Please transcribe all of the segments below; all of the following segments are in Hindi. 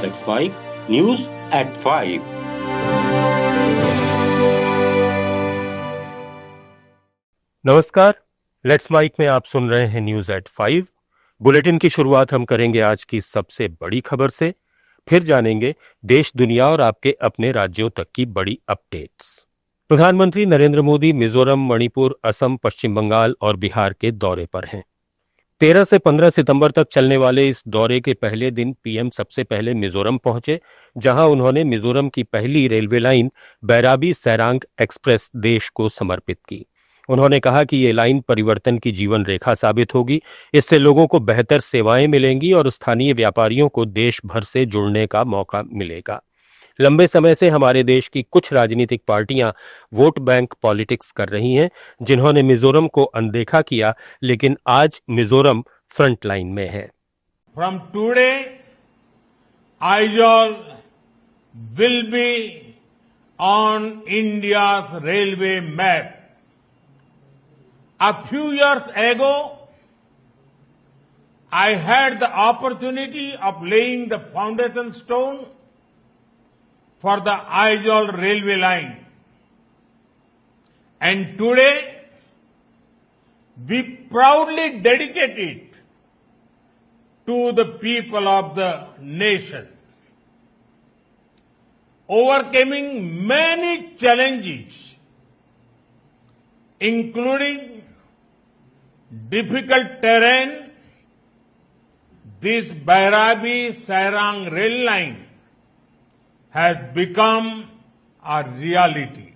Let's Mike News at 5. नमस्कार, लेट्स माइक में आप सुन रहे हैं न्यूज एट 5। बुलेटिन की शुरुआत हम करेंगे आज की सबसे बड़ी खबर से, फिर जानेंगे देश दुनिया और आपके अपने राज्यों तक की बड़ी अपडेट्स। प्रधानमंत्री नरेंद्र मोदी मिजोरम, मणिपुर, असम, पश्चिम बंगाल और बिहार के दौरे पर हैं। 13 से 15 सितंबर तक चलने वाले इस दौरे के पहले दिन पीएम सबसे पहले मिजोरम पहुंचे, जहां उन्होंने मिजोरम की पहली railway line Bairabi Sairang express देश को समर्पित की। उन्होंने कहा कि ये लाइन परिवर्तन की जीवन रेखा साबित होगी। इससे लोगों को बेहतर सेवाएं मिलेंगी और स्थानीय व्यापारियों को देश भर से जुड़ने का मौका मिलेगा। लंबे समय से हमारे देश की कुछ राजनीतिक पार्टियां वोट बैंक पॉलिटिक्स कर रही हैं, जिन्होंने मिजोरम को अनदेखा किया, लेकिन आज मिजोरम फ्रंट लाइन में है। From today Aizawl will be on India's railway map. A few years ago, I had the opportunity of laying the foundation stone for the Aizawl railway line. And today, we proudly dedicate it to the people of the nation. Overcoming many challenges, including difficult terrain, this Bairabi Sairang rail line has become a reality.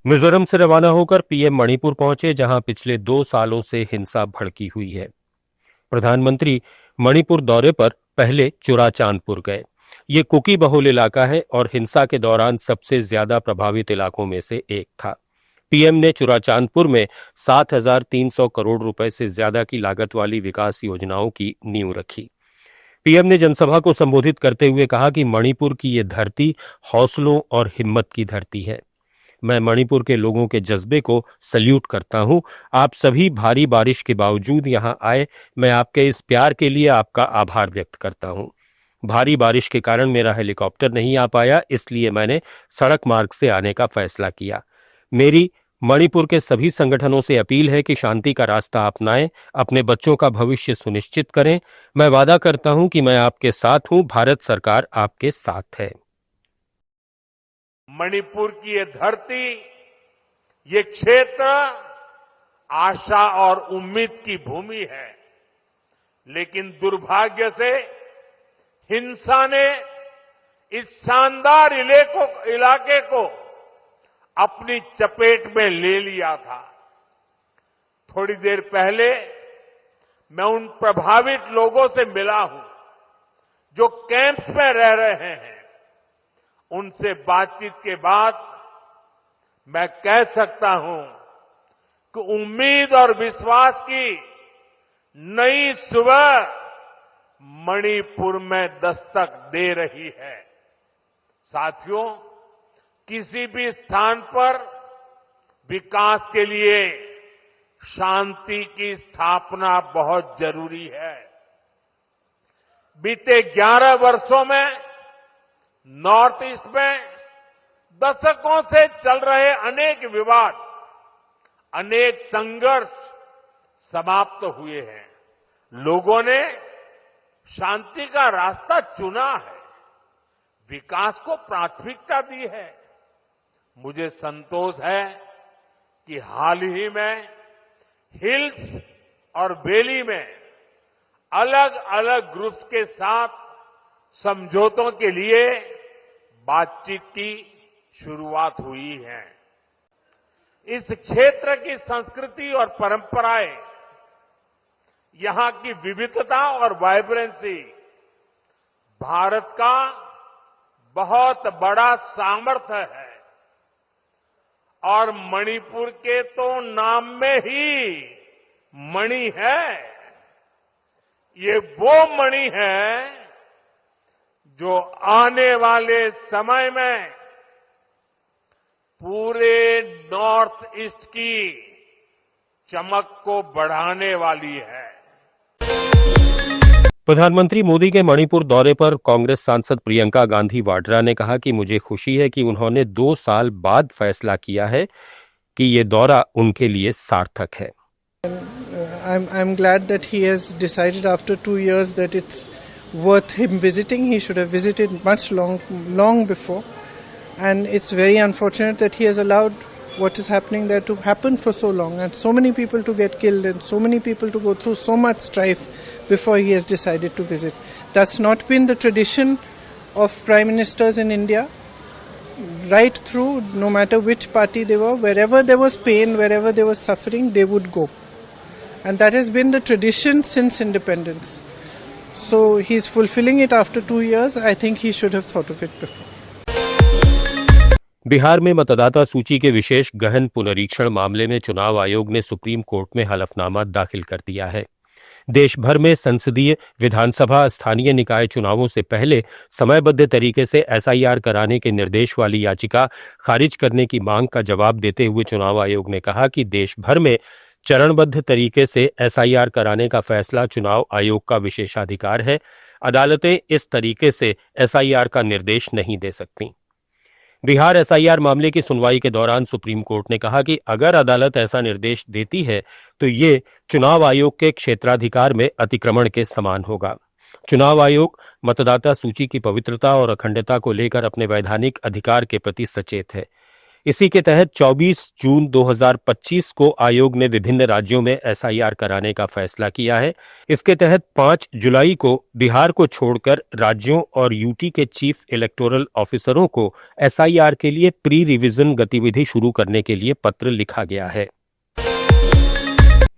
Mizoram से रवाना होकर पीएम मणिपुर पहुंचे, जहां पिछले 2 सालों से हिंसा भड़की हुई है। प्रधानमंत्री मणिपुर दौरे पर पहले चुराचांदपुर गए। ये कुकी बहुल इलाका है और हिंसा के दौरान सबसे ज्यादा प्रभावित इलाकों में से एक था। पीएम ने चुराचांदपुर में 7,300 करोड़ रुपए से ज्यादा की लागत वाली विकास योजनाओं की नींव रखी। पीएम ने जनसभा को संबोधित करते हुए कहा कि मणिपुर की ये धरती हौसलों और हिम्मत की धरती है। मैं मणिपुर के लोगों के जज्बे को सल्यूट करता हूं। आप सभी भारी बारिश के बावजूद यहां आए। मैं आपके इस प्यार के लिए आपका आभार व्यक्त करता हूं। भारी बारिश के कारण मेरा हेलीकॉप्टर नहीं आ पाया, इसलिए मैंने सड़क मार्ग से आने का फैसला किया। मेरी मणिपुर के सभी संगठनों से अपील है कि शांति का रास्ता अपनाएं, अपने बच्चों का भविष्य सुनिश्चित करें। मैं वादा करता हूं कि मैं आपके साथ हूं। भारत सरकार आपके साथ है। मणिपुर की ये धरती, ये क्षेत्र आशा और उम्मीद की भूमि है, लेकिन दुर्भाग्य से हिंसा ने इस शानदार इलाके को अपनी चपेट में ले लिया था। थोड़ी देर पहले मैं उन प्रभावित लोगों से मिला हूं जो कैंप्स में रह रहे हैं। उनसे बातचीत के बाद मैं कह सकता हूं कि उम्मीद और विश्वास की नई सुबह मणिपुर में दस्तक दे रही है। साथियों, किसी भी स्थान पर विकास के लिए शांति की स्थापना बहुत जरूरी है। बीते 11 वर्षों में नॉर्थ ईस्ट में दशकों से चल रहे अनेक विवाद, अनेक संघर्ष समाप्त हुए हैं। लोगों ने शांति का रास्ता चुना है, विकास को प्राथमिकता दी है। मुझे संतोष है कि हाल ही में हिल्स और वैली में अलग अलग ग्रुप्स के साथ समझौतों के लिए बातचीत की शुरुआत हुई है। इस क्षेत्र की संस्कृति और परंपराएं, यहां की विविधता और वाइब्रेंसी भारत का बहुत बड़ा सामर्थ्य है। और मणिपुर के तो नाम में ही मणि है। ये वो मणि है जो आने वाले समय में पूरे नॉर्थ ईस्ट की चमक को बढ़ाने वाली है। प्रधानमंत्री मोदी के मणिपुर दौरे पर कांग्रेस सांसद प्रियंका गांधी वाड्रा ने कहा कि मुझे खुशी है कि उन्होंने 2 साल बाद फैसला किया है कि ये दौरा उनके लिए सार्थक है। I'm glad that he has decided after 2 years that it's worth him visiting. He should have visited much long before, and it's very unfortunate that he has allowed what is happening there to happen for so long, and so many people to get killed, and so many people to go through so much strife before he has decided to visit. That's not been the tradition of prime ministers in India. Right through, no matter which party they were, wherever there was pain, wherever there was suffering, they would go. And that has been the tradition since independence. So he's fulfilling it after 2 years. I think he should have thought of it before. Bihar में मतदाता सूची के विशेष गहन पुनरीक्षण मामले में चुनाव आयोग ने सुप्रीम कोर्ट में हलफनामा दाखिल कर दिया है। देश भर में संसदीय, विधानसभा, स्थानीय निकाय चुनावों से पहले समयबद्ध तरीके से एसआईआर कराने के निर्देश वाली याचिका खारिज करने की मांग का जवाब देते हुए चुनाव आयोग ने कहा कि देश भर में चरणबद्ध तरीके से एसआईआर कराने का फैसला चुनाव आयोग का विशेषाधिकार है। अदालतें इस तरीके से एसआईआर का निर्देश नहीं दे सकती। बिहार एसआईआर मामले की सुनवाई के दौरान सुप्रीम कोर्ट ने कहा कि अगर अदालत ऐसा निर्देश देती है तो ये चुनाव आयोग के क्षेत्राधिकार में अतिक्रमण के समान होगा। चुनाव आयोग मतदाता सूची की पवित्रता और अखंडता को लेकर अपने वैधानिक अधिकार के प्रति सचेत है। इसी के तहत 24 जून 2025 को आयोग ने विभिन्न राज्यों में एसआईआर कराने का फैसला किया है। इसके तहत 5 जुलाई को बिहार को छोड़कर राज्यों और यूटी के चीफ इलेक्टोरल ऑफिसरों को एसआईआर के लिए प्री रिवीजन गतिविधि शुरू करने के लिए पत्र लिखा गया है।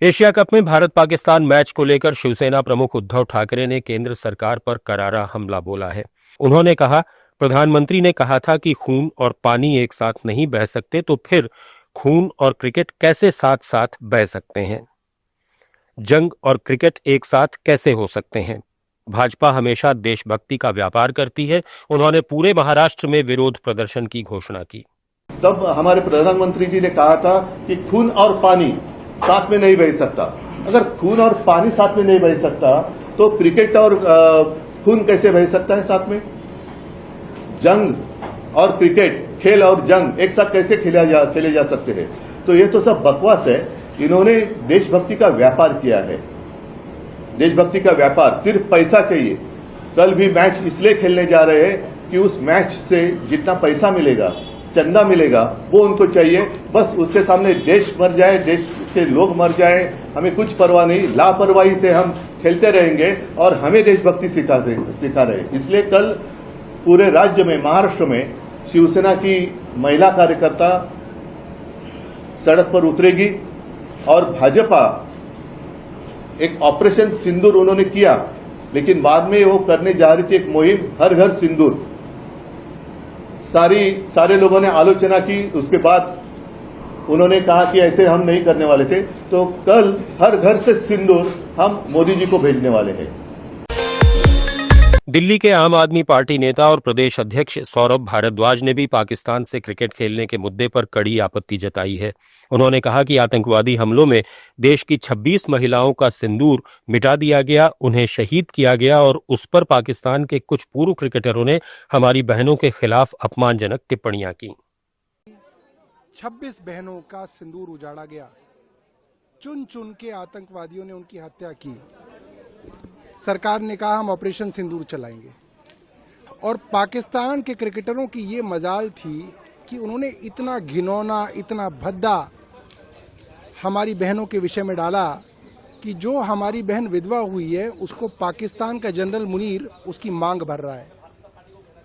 एशिया कप में भारत पाकिस्तान मैच को लेकर शिवसेना प्रमुख उद्धव ठाकरे ने केंद्र सरकार पर करारा हमला बोला है। उन्होंने कहा, प्रधानमंत्री ने कहा था कि खून और पानी एक साथ नहीं बह सकते, तो फिर खून और क्रिकेट कैसे साथ साथ बह सकते हैं? जंग और क्रिकेट एक साथ कैसे हो सकते हैं? भाजपा हमेशा देशभक्ति का व्यापार करती है। उन्होंने पूरे महाराष्ट्र में विरोध प्रदर्शन की घोषणा की। तब हमारे प्रधानमंत्री जी ने कहा था कि खून और पानी साथ में नहीं बह सकता। अगर खून और पानी साथ में नहीं बह सकता तो क्रिकेट और खून कैसे बह सकता है साथ में? जंग और क्रिकेट, खेल और जंग एक साथ कैसे खेले जा सकते हैं? तो ये तो सब बकवास है। इन्होंने देशभक्ति का व्यापार किया है। देशभक्ति का व्यापार, सिर्फ पैसा चाहिए। कल भी मैच इसलिए खेलने जा रहे हैं कि उस मैच से जितना पैसा मिलेगा, चंदा मिलेगा, वो उनको चाहिए। बस उसके सामने देश मर जाए, देश के लोग मर जाए, हमें कुछ परवाह नहीं। लापरवाही से हम खेलते रहेंगे और हमें देशभक्ति सिखा रहे। इसलिए कल पूरे राज्य में, महाराष्ट्र में शिवसेना की महिला कार्यकर्ता सड़क पर उतरेगी और भाजपा एक ऑपरेशन सिंदूर उन्होंने किया, लेकिन बाद में वो करने जा रही थी एक मुहिम हर घर सिंदूर। सारे लोगों ने आलोचना की। उसके बाद उन्होंने कहा कि ऐसे हम नहीं करने वाले थे। तो कल हर घर से सिंदूर हम मोदी जी को भेजने वाले हैं। दिल्ली के आम आदमी पार्टी नेता और प्रदेश अध्यक्ष सौरभ भारद्वाज ने भी पाकिस्तान से क्रिकेट खेलने के मुद्दे पर कड़ी आपत्ति जताई है। उन्होंने कहा कि आतंकवादी हमलों में देश की 26 महिलाओं का सिंदूर मिटा दिया गया, उन्हें शहीद किया गया और उस पर पाकिस्तान के कुछ पूर्व क्रिकेटरों ने हमारी बहनों के खिलाफ अपमानजनक टिप्पणियां की। 26 बहनों का सिंदूर उजाड़ा गया, चुन चुन के आतंकवादियों ने उनकी हत्या की। सरकार ने कहा हम ऑपरेशन सिंदूर चलाएंगे, और पाकिस्तान के क्रिकेटरों की ये मजाल थी कि उन्होंने इतना घिनौना, इतना भद्दा हमारी बहनों के विषय में डाला कि जो हमारी बहन विधवा हुई है उसको पाकिस्तान का जनरल मुनीर उसकी मांग भर रहा है।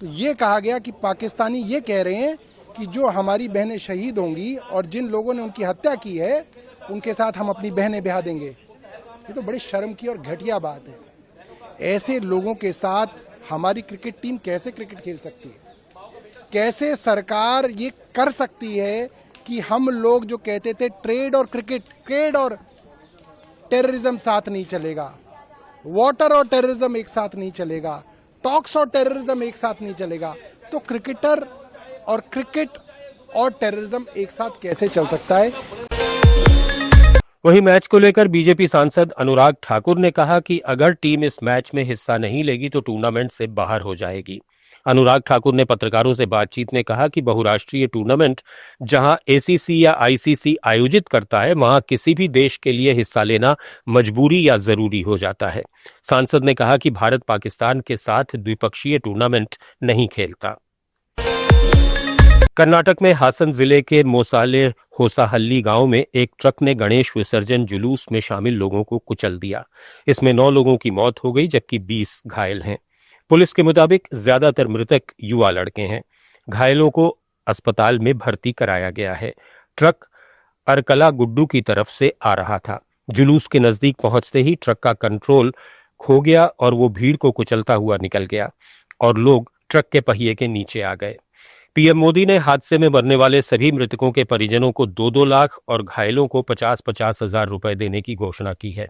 तो ये कहा गया कि पाकिस्तानी ये कह रहे हैं कि जो हमारी बहनें शहीद होंगी और जिन लोगों ने उनकी हत्या की है उनके साथ हम अपनी बहनें ब्याह देंगे। ये तो बड़ी शर्म की और घटिया बात है। ऐसे लोगों के साथ हमारी क्रिकेट टीम कैसे क्रिकेट खेल सकती है? कैसे सरकार ये कर सकती है कि हम लोग जो कहते थे ट्रेड और टेररिज्म साथ नहीं चलेगा, वाटर और टेररिज्म एक साथ नहीं चलेगा, टॉक्स और टेररिज्म एक साथ नहीं चलेगा, तो क्रिकेट और टेररिज्म एक साथ कैसे चल सकता है? वहीं मैच को लेकर बीजेपी सांसद अनुराग ठाकुर ने कहा कि अगर टीम इस मैच में हिस्सा नहीं लेगी तो टूर्नामेंट से बाहर हो जाएगी। अनुराग ठाकुर ने पत्रकारों से बातचीत में कहा कि बहुराष्ट्रीय टूर्नामेंट जहां एसीसी या आईसीसी आयोजित करता है, वहां किसी भी देश के लिए हिस्सा लेना मजबूरी या जरूरी हो जाता है। सांसद ने कहा कि भारत पाकिस्तान के साथ द्विपक्षीय टूर्नामेंट नहीं खेलता। कर्नाटक में हासन जिले के मोसाले होसाहल्ली गांव में एक ट्रक ने गणेश विसर्जन जुलूस में शामिल लोगों को कुचल दिया। इसमें 9 लोगों की मौत हो गई जबकि 20 घायल हैं। पुलिस के मुताबिक ज्यादातर मृतक युवा लड़के हैं। घायलों को अस्पताल में भर्ती कराया गया है। ट्रक अरकला गुड्डू की तरफ से आ रहा था। जुलूस के नजदीक पहुंचते ही ट्रक का कंट्रोल खो गया और वो भीड़ को कुचलता हुआ निकल गया और लोग ट्रक के पहिए के नीचे आ गए। पीएम मोदी ने हादसे में मरने वाले सभी मृतकों के परिजनों को 2-2 लाख और घायलों को 50-50 हजार रुपए देने की घोषणा की है।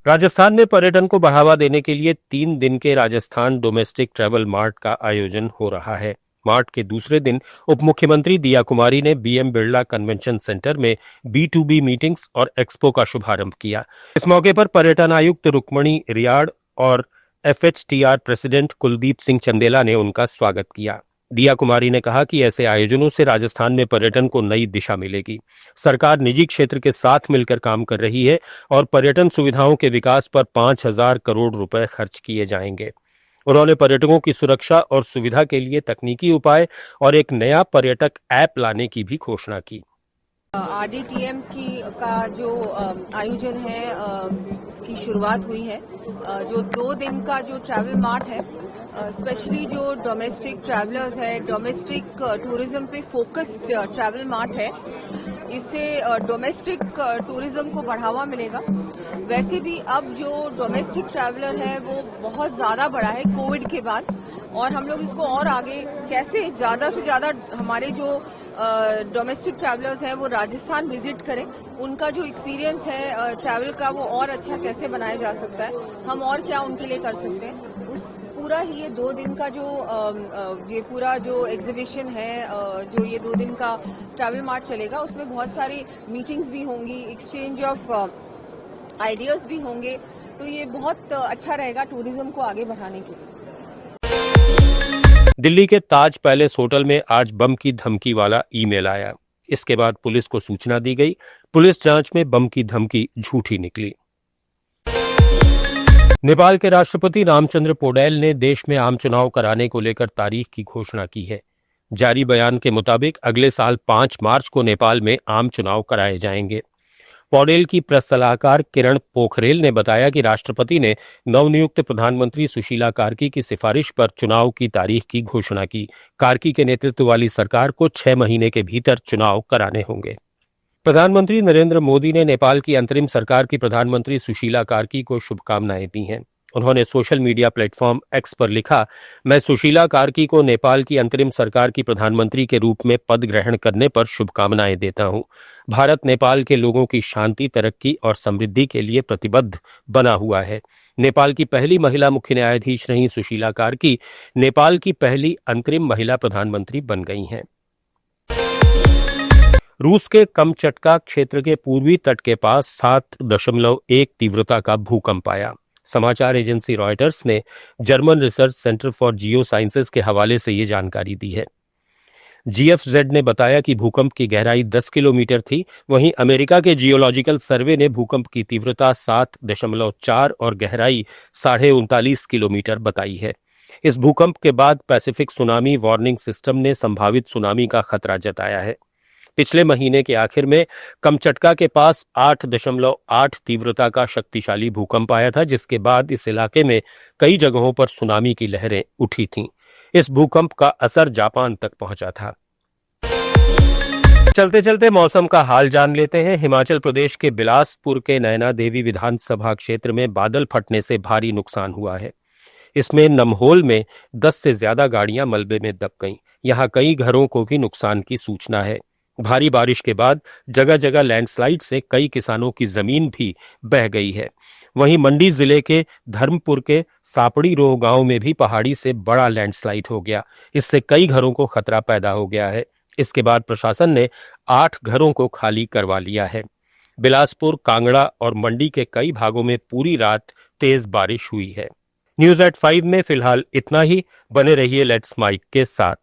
राजस्थान में पर्यटन को बढ़ावा देने के लिए 3 दिन के राजस्थान डोमेस्टिक ट्रैवल मार्ट का आयोजन हो रहा है। मार्ट के दूसरे दिन उप मुख्यमंत्री दिया कुमारी ने बीएम बिरला कन्वेंशन सेंटर में B2B मीटिंग्स और एक्सपो का शुभारंभ किया। इस मौके पर पर्यटन आयुक्त रुक्मणी रियाड़ और FHTR प्रेसिडेंट कुलदीप सिंह चंदेला ने उनका स्वागत किया। दिया कुमारी ने कहा कि ऐसे आयोजनों से राजस्थान में पर्यटन को नई दिशा मिलेगी। सरकार निजी क्षेत्र के साथ मिलकर काम कर रही है और पर्यटन सुविधाओं के विकास पर 5,000 करोड़ रुपए खर्च किए जाएंगे। उन्होंने पर्यटकों की सुरक्षा और सुविधा के लिए तकनीकी उपाय और एक नया पर्यटक ऐप लाने की भी घोषणा की। RDTM का जो आयोजन है उसकी शुरुआत हुई है। जो 2 दिन का जो ट्रैवल मार्ट है, स्पेशली जो डोमेस्टिक ट्रैवलर्स है, डोमेस्टिक टूरिज्म पे फोकस्ड ट्रैवल मार्ट है। इससे डोमेस्टिक टूरिज्म को बढ़ावा मिलेगा। वैसे भी अब जो डोमेस्टिक ट्रैवलर है वो बहुत ज़्यादा बढ़ा है कोविड के बाद, और हम लोग इसको और आगे कैसे ज़्यादा से ज़्यादा हमारे जो डोमेस्टिक ट्रैवलर्स हैं वो राजस्थान विजिट करें, उनका जो एक्सपीरियंस है ट्रैवल का वो और अच्छा कैसे बनाया जा सकता है, हम और क्या उनके लिए कर सकते हैं। उस पूरा ही ये 2 दिन का जो ये पूरा जो एग्जीबिशन है, जो ये 2 दिन का ट्रैवल मार्ट चलेगा, उसमें बहुत सारी मीटिंग्स भी होंगी, एक्सचेंज ऑफ आइडियाज भी होंगे। तो ये बहुत अच्छा रहेगा टूरिज्म को आगे बढ़ाने के लिए। दिल्ली के ताज पैलेस होटल में आज बम की धमकी वाला ईमेल आया। इसके बाद पुलिस को सूचना दी गई। पुलिस जांच में बम की धमकी झूठी निकली। नेपाल के राष्ट्रपति रामचंद्र पौडेल ने देश में आम चुनाव कराने को लेकर तारीख की घोषणा की है। जारी बयान के मुताबिक अगले साल 5 मार्च को नेपाल में आम चुनाव कराए जाएंगे। पौडेल की प्रेस सलाहकार किरण पोखरेल ने बताया कि राष्ट्रपति ने नवनियुक्त प्रधानमंत्री सुशीला कार्की की सिफारिश पर चुनाव की तारीख की घोषणा की। कार्की के नेतृत्व वाली सरकार को 6 महीने के भीतर चुनाव कराने होंगे। प्रधानमंत्री नरेंद्र मोदी ने नेपाल की अंतरिम सरकार की प्रधानमंत्री सुशीला कार्की को शुभकामनाएं दी हैं। उन्होंने सोशल मीडिया प्लेटफॉर्म एक्स पर लिखा, मैं सुशीला कार्की को नेपाल की अंतरिम सरकार की प्रधानमंत्री के रूप में पद ग्रहण करने पर शुभकामनाएं देता हूं। भारत नेपाल के लोगों की शांति, तरक्की और समृद्धि के लिए प्रतिबद्ध बना हुआ है। नेपाल की पहली महिला मुख्य न्यायाधीश रही सुशीला कार्की नेपाल की पहली अंतरिम महिला प्रधानमंत्री बन गई हैं। रूस के कमचटका क्षेत्र के पूर्वी तट के पास 7.1 तीव्रता का भूकंप आया। समाचार एजेंसी रॉयटर्स ने German research centre for Jio sciences के हवाले से ये जानकारी दी है। GFZ ने बताया कि भूकंप की गहराई 10 किलोमीटर थी। वहीं अमेरिका के जियोलॉजिकल सर्वे ने भूकंप की तीव्रता 7.4 और गहराई 39.5 किलोमीटर बताई है। इस भूकंप के बाद पैसिफिक सुनामी वार्निंग सिस्टम ने संभावित सुनामी का खतरा जताया है। पिछले महीने के आखिर में कमचटका के पास 8.8 तीव्रता का शक्तिशाली भूकंप आया था, जिसके बाद इस इलाके में कई जगहों पर सुनामी की लहरें उठी थीं। इस भूकंप का असर जापान तक पहुंचा था। चलते चलते मौसम का हाल जान लेते हैं। हिमाचल प्रदेश के बिलासपुर के नैना देवी विधानसभा क्षेत्र में बादल फटने से भारी नुकसान हुआ है। इसमें नमहोल में 10 से ज्यादा गाड़ियां मलबे में दब गईं। यहां कई घरों को भी नुकसान की सूचना है। भारी बारिश के बाद जगह जगह लैंडस्लाइड से कई किसानों की जमीन भी बह गई है। वहीं मंडी जिले के धर्मपुर के सापड़ी रोह गांव में भी पहाड़ी से बड़ा लैंडस्लाइड हो गया। इससे कई घरों को खतरा पैदा हो गया है। इसके बाद प्रशासन ने 8 घरों को खाली करवा लिया है। बिलासपुर, कांगड़ा और मंडी के कई भागों में पूरी रात तेज बारिश हुई है। न्यूज एट 5 में फिलहाल इतना ही। बने रहिए लेट्स माइक के साथ।